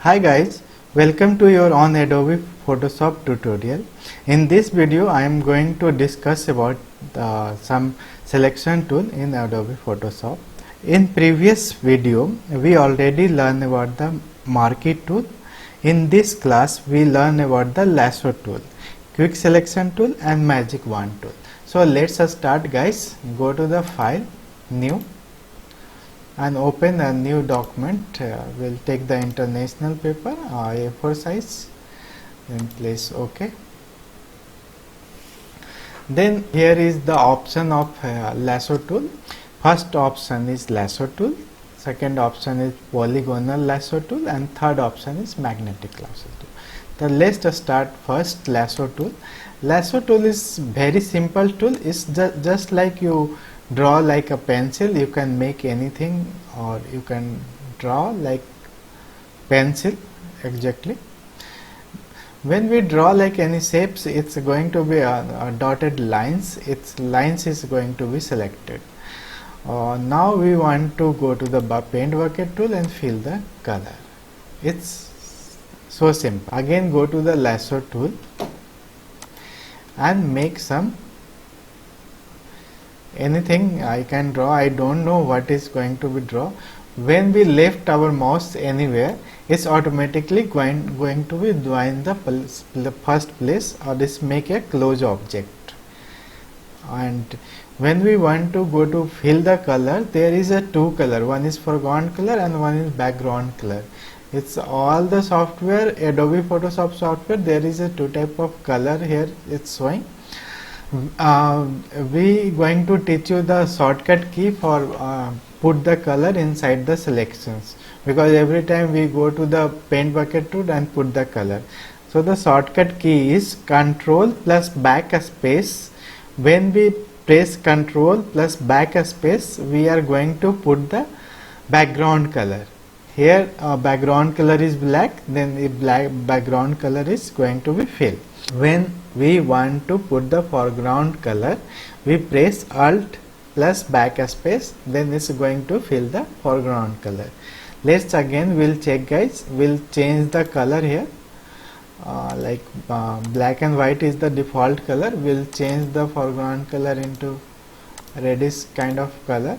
Hi guys, welcome to your on Adobe Photoshop tutorial. In this video I am going to discuss about some selection tool in Adobe Photoshop. In previous video we already learned about the marquee tool. In this class we learn about the lasso tool, quick selection tool and magic wand tool. So let's start guys. Go to the file, new, and open a new document. We'll take the international paper, A4 size, then place OK. Then here is the option of lasso tool. First option is lasso tool, second option is polygonal lasso tool, and third option is magnetic lasso tool. So let's start first lasso tool. Lasso tool is very simple tool. It's just like you draw like a pencil, you can make anything, or you can draw like pencil exactly. When we draw like any shapes, it's going to be a dotted lines. Its lines is going to be selected. Now we want to go to the paint bucket tool and fill the color. It's so simple. Again go to the lasso tool and make some anything I can draw. I don't know what is going to be draw. When we left our mouse anywhere, it's automatically going to be join the first place, or this make a close object. And when we want to go to fill the color, there is a two color, one is foreground color and one is background color. It's all the software, Adobe Photoshop software, there is a two type of color here it's showing. We going to teach you the shortcut key for put the color inside the selections, because every time we go to the paint bucket tool and put the color. So the shortcut key is Control plus backspace. When we press Control plus backspace, we are going to put the background color. Here background color is black, then the black background color is going to be filled. When we want to put the foreground color, we press Alt plus backspace, then it's going to fill the foreground color. Let's again we'll check guys. We'll change the color here, black and white is the default color. We'll change the foreground color into reddish kind of color.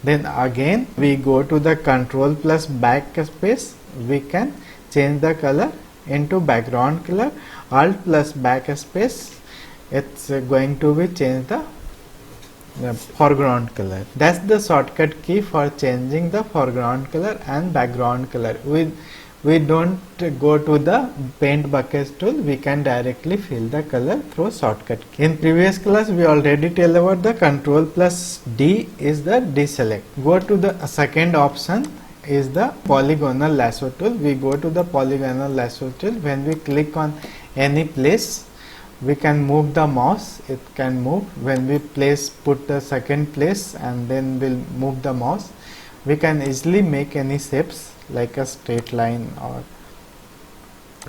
Then again we go to the Control plus backspace, we can change the color into background color. Alt plus backspace, it's going to be change the foreground color. That's the shortcut key for changing the foreground color and background color. We don't go to the paint bucket tool, we can directly fill the color through shortcut key. In previous class we already tell about the Control plus D is the deselect. Go to the second option is the polygonal lasso tool. We go to the polygonal lasso tool. When we click on any place, we can move the mouse, it can move. When we put the second place and then we'll move the mouse, we can easily make any shapes like a straight line, or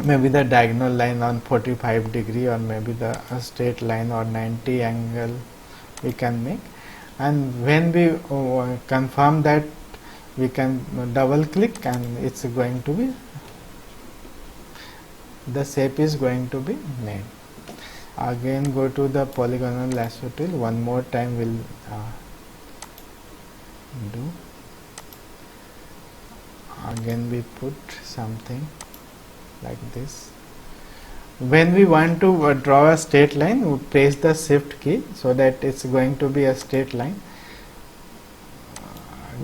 maybe the diagonal line on 45 degree, or maybe the straight line or 90 angle we can make. And when we confirm that, we can double click and it's going to be, the shape is going to be made. Again go to the polygonal lasso tool, one more time we'll do. Again we put something like this. When we want to draw a straight line, we press the shift key so that it's going to be a straight line.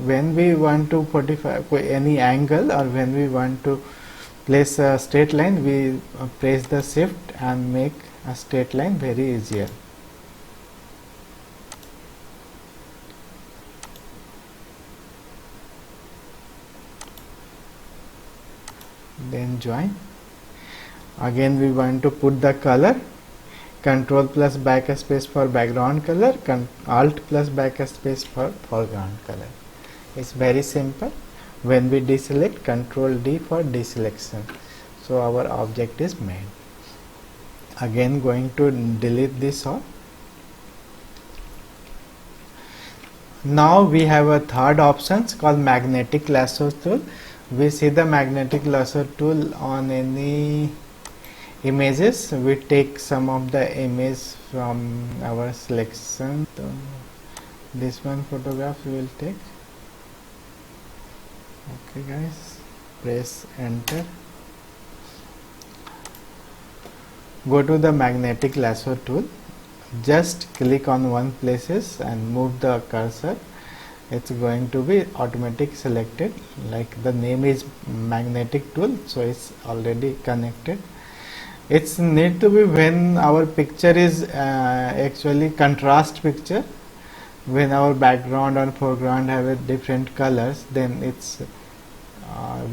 When we want to 45 any angle, or when we want to place a straight line, we press the shift and make a straight line very easier. Then join. Again we want to put the color, Control plus backspace for background color, Alt plus backspace for foreground color. It's very simple. When we deselect, Control D for deselection. So our object is made. Again going to delete this all. Now we have a third option called magnetic lasso tool. we see the magnetic lasso tool on any images. We take some of the image from our selection. So this one photograph we will take. Okay guys, press enter. Go to the magnetic lasso tool, just click on one places and move the cursor. It's going to be automatic selected, like the name is magnetic tool, so it's already connected. It's need to be when our picture is actually contrast picture, when our background and foreground have a different colors, then it's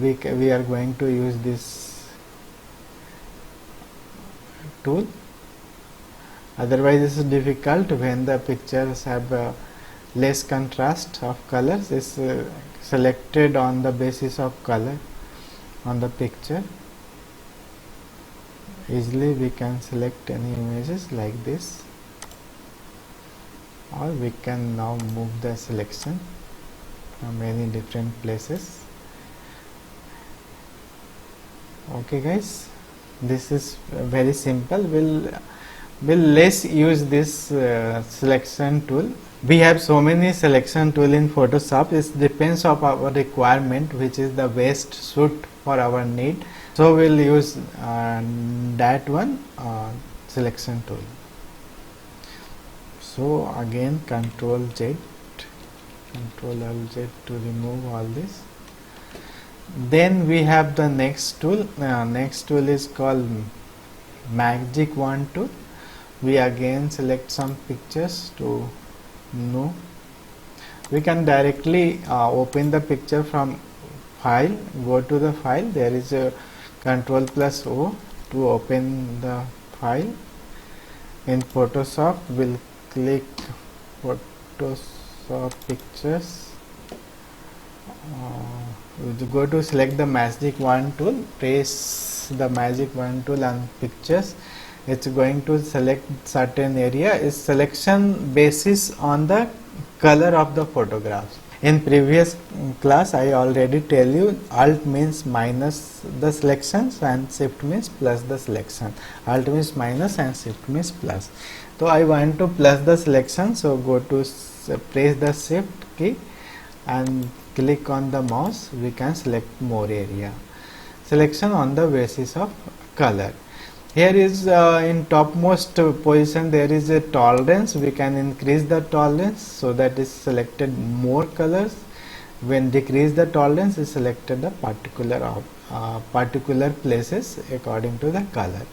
we are going to use this tool. Otherwise it is difficult when the pictures have less contrast of colors. Is selected on the basis of color on the picture. Easily we can select any images like this, or we can now move the selection from many different places. Okay guys, this is very simple. We'll less use this selection tool. We have so many selection tool in Photoshop. It depends of our requirement, which is the best suit for our need. So we'll use that one selection tool. So again Control Z, Control Alt Z to remove all this. Then we have the next tool. Next tool is called Magic Wand tool. We again select some pictures to know. We can directly open the picture from file. Go to the file. There is a Control plus O to open the file. In Photoshop, we'll click Photoshop Pictures. We'll go to select the Magic Wand tool. Press the Magic Wand tool on pictures. It's going to select certain area. Is selection basis on the color of the photographs. In previous class I already tell you, Alt means minus the selections and Shift means plus the selection. Alt means minus and Shift means plus. So I want to plus the selection, so go to press the Shift key and click on the mouse. We can select more area. Selection on the basis of color. Here is in topmost position there is a tolerance. We can increase the tolerance, so that is selected more colors. When decrease the tolerance is selected the particular places according to the color.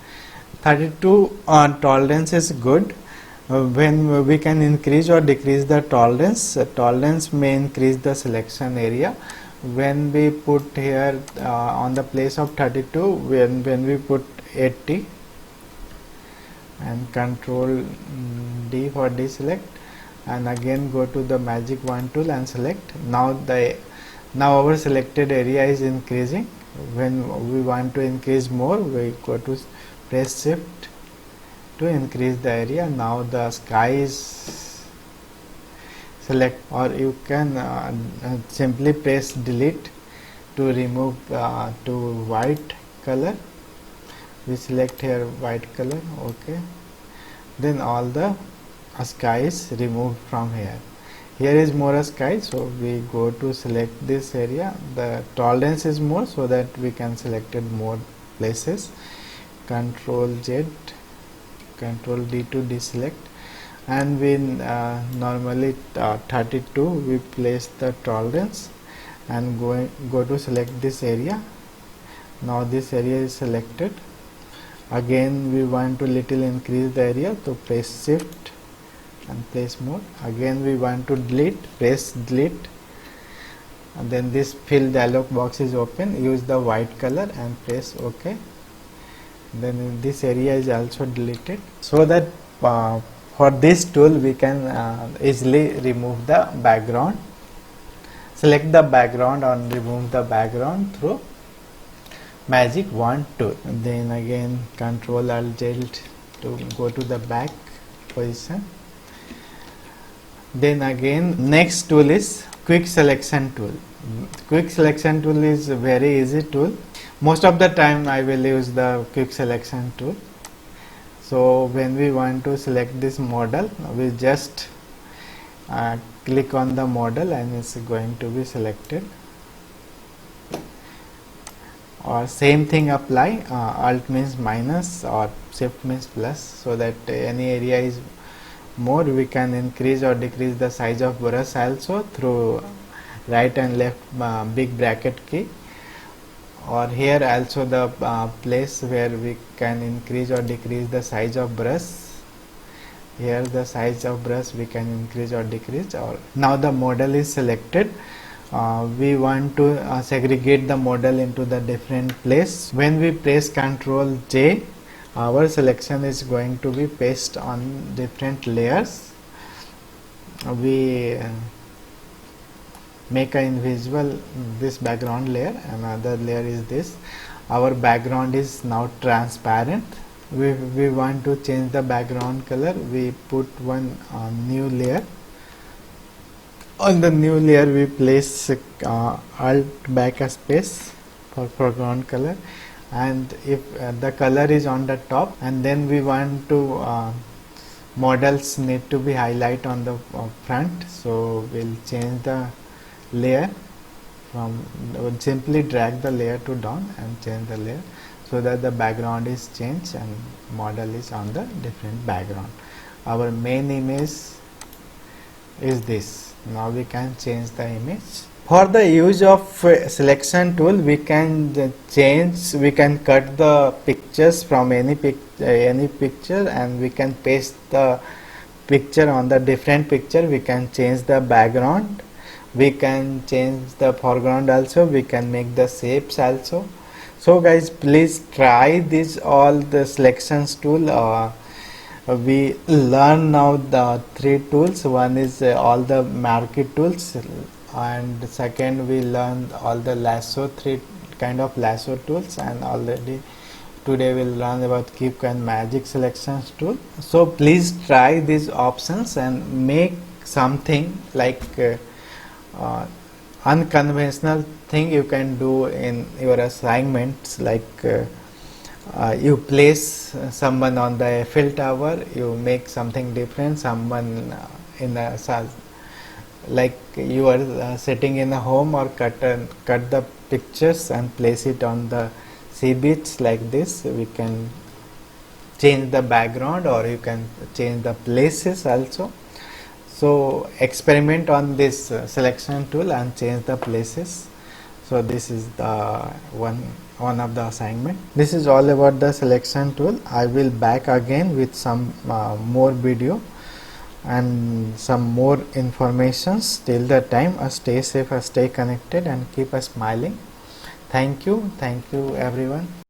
32 tolerance is good. When we can increase or decrease the tolerance, tolerance may increase the selection area. When we put here on the place of 32, when we put 80 and Control D for deselect, and again go to the Magic Wand tool and select. Now our selected area is increasing. When we want to increase more, we go to press Shift to increase the area. Now the sky is select, or you can simply press delete to remove to white color. We select here white color. Okay, then all the sky is removed from here. Here is more sky, so we go to select this area. The tolerance is more, so that we can select it more places. Control Z, Control D to deselect, and we normally 32 we place the tolerance and go to select this area. Now this area is selected. Again we want to little increase the area, to press Shift and place more. Again we want to delete, press delete, and then this fill dialog box is open. Use the white color and press OK. Then this area is also deleted, so that for this tool we can easily remove the background. Select the background and remove the background through Magic Wand tool. Then again Control Alt Z to go to the back position. Then again next tool is Quick Selection tool. Quick selection tool is a very easy tool. Most of the time I will use the quick selection tool. So when we want to select this model, we just click on the model and it's going to be selected. Or same thing apply, alt means minus or shift means plus, so that any area is more, we can increase or decrease the size of brush also through right and left big bracket key. Or here also the place where we can increase or decrease the size of brush. Here the size of brush we can increase or decrease. Or now the model is selected. We want to segregate the model into the different place. When we press Ctrl J, our selection is going to be pasted on different layers. We make a invisible this background layer, another layer is this. Our background is now transparent. We want to change the background color. We put one new layer. On the new layer we place alt backspace for foreground color, and if the color is on the top, and then we want to models need to be highlight on the front, so we'll change the layer from, simply drag the layer to down and change the layer so that the background is changed and model is on the different background. Our main image is this. Now we can change the image. For the use of selection tool, we can change, we can cut the pictures from any picture, and we can paste the picture on the different picture. We can change the background, we can change the foreground also, we can make the shapes also. So guys, please try this all the selections tool. We learn now the three tools. One is all the marquee tools, and second we learned all the lasso, three kind of lasso tools, and already today we'll learn about keep and magic selections tool. So please try these options and make something like unconventional thing you can do in your assignments, like you place someone on the Eiffel Tower, you make something different, someone in a, like you are sitting in a home, or cut the pictures and place it on the sea beach like this. We can change the background, or you can change the places also. So experiment on this selection tool and change the places. So this is the one of the assignment. This is all about the selection tool. I will back again with some more video and some more informations. Till that time, stay safe, stay connected, and keep smiling. Thank you everyone.